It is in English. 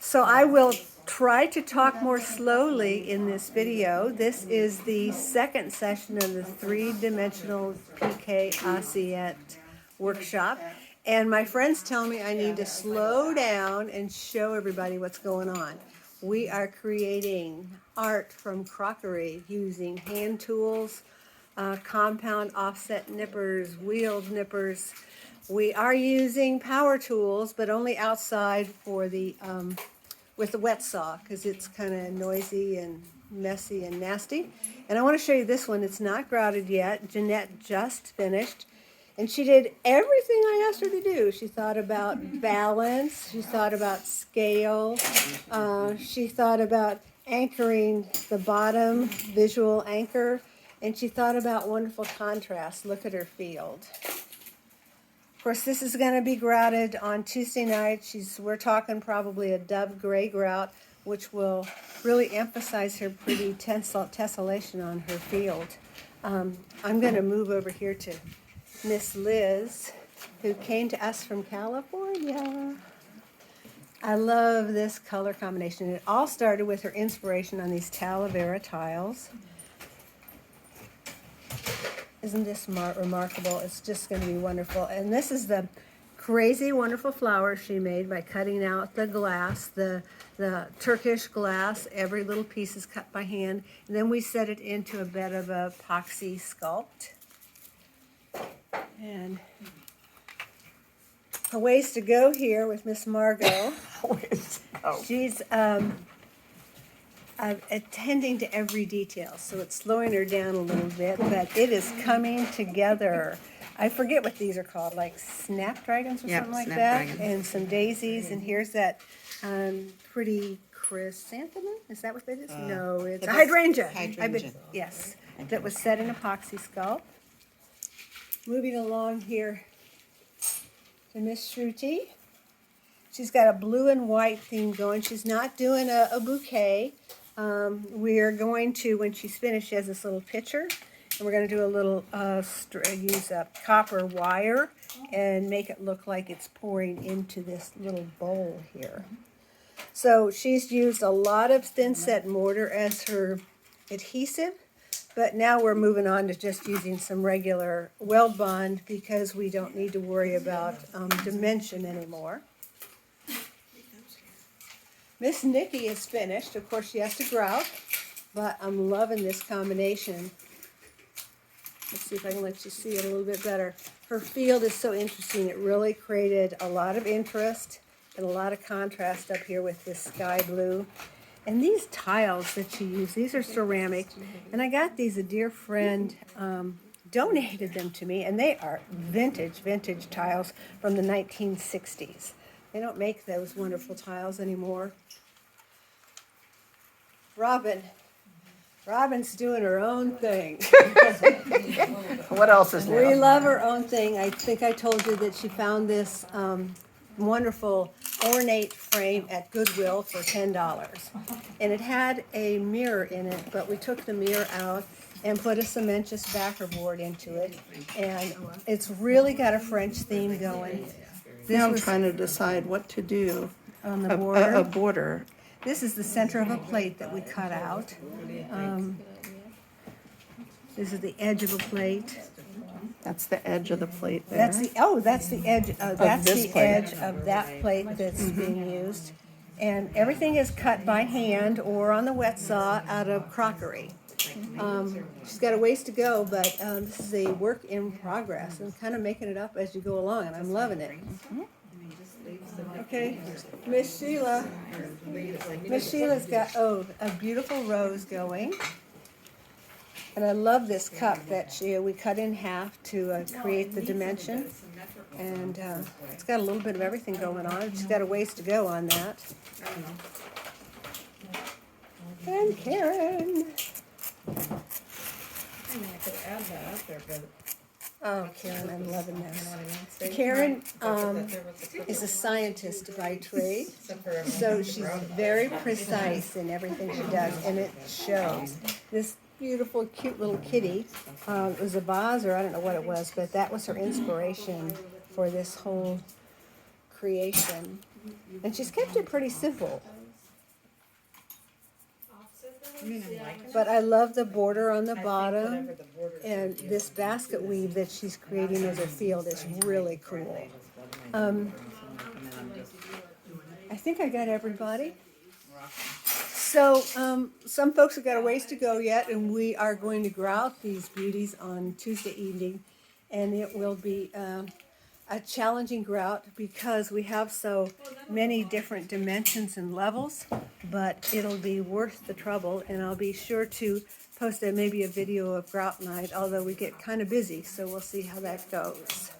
So I will try to talk more slowly in this video. This is the second session of the three-dimensional PiqueAssiette Workshop. And my friends tell me I need to slow down and show everybody what's going on. We are creating art from crockery using hand tools, compound offset nippers, wheeled nippers. We are using power tools, but only outside for the with the wet saw because it's kind of noisy and messy and nasty. And I want to show you this one. It's not grouted yet. Jeanette just finished. And she did everything I asked her to do. She thought about balance. She thought about scale. She thought about anchoring the bottom, visual anchor. And she thought about wonderful contrast. Look at her field. Of course, this is going to be grouted on Tuesday night. We're talking probably a dove gray grout, which will really emphasize her pretty tessellation on her field. I'm going to move over here to Miss Liz, who came to us from California. I love this color combination. It all started with her inspiration on these Talavera tiles. Isn't this remarkable? It's just going to be wonderful. And this is the crazy wonderful flower she made by cutting out the glass, the Turkish glass. Every little piece is cut by hand. And then we set it into a bed of epoxy sculpt. And a ways to go here with Miss Margot. She's attending to every detail, so it's slowing her down a little bit, but it is coming together. I forget what these are called, like snapdragons or something like that, and some daisies, and here's that pretty chrysanthemum. Is that what that is? No, it's a hydrangea. Yes, that was set in epoxy sculpt. Moving along here to Miss Shruti. She's got a blue and white theme going. She's not doing a bouquet. We are going to, when she's finished, she has this little pitcher, and we're going to do a little, use a copper wire and make it look like it's pouring into this little bowl here. So she's used a lot of thin set mortar as her adhesive, but now we're moving on to just using some regular weld bond because we don't need to worry about dimension anymore. Miss Nikki is finished. Of course, she has to grout, but I'm loving this combination. Let's see if I can let you see it a little bit better. Her field is so interesting. It really created a lot of interest and a lot of contrast up here with this sky blue. And these tiles that she used, these are ceramic. And I got these, a dear friend donated them to me, and they are vintage tiles from the 1960s. They don't make those wonderful tiles anymore. Robin's doing her own thing. What else is new? We love her own thing. I think I told you that she found this wonderful ornate frame at Goodwill for $10. And it had a mirror in it, but we took the mirror out and put a cementous backer board into it. And it's really got a French theme going. Now I'm trying to decide what to do. On the border. A border. This is the center of a plate that we cut out. This is the edge of a plate. That's the edge of the plate there. That's the edge. That's the edge of that plate that's being used. And everything is cut by hand or on the wet saw out of crockery. She's got a ways to go, but this is a work in progress and kind of making it up as you go along, and I'm loving it. Okay, Miss Sheila. Miss Sheila's got, a beautiful rose going. And I love this cup that we cut in half to create the dimension. And it's got a little bit of everything going on. She's got a ways to go on that. And Karen. Oh, Karen, I'm loving this. Karen is a scientist by trade, so she's very precise in everything she does, and it shows. This beautiful, cute little kitty, it was a vase, or I don't know what it was, but that was her inspiration for this whole creation. And she's kept it pretty simple. But I love the border on the bottom, and this basket weave that she's creating as her field is really cool. I think I got everybody. So some folks have got a ways to go yet, and we are going to grout these beauties on Tuesday evening, and it will be a challenging grout because we have so many different dimensions and levels, but it'll be worth the trouble, and I'll be sure to post maybe a video of grout night, although we get kind of busy, so we'll see how that goes.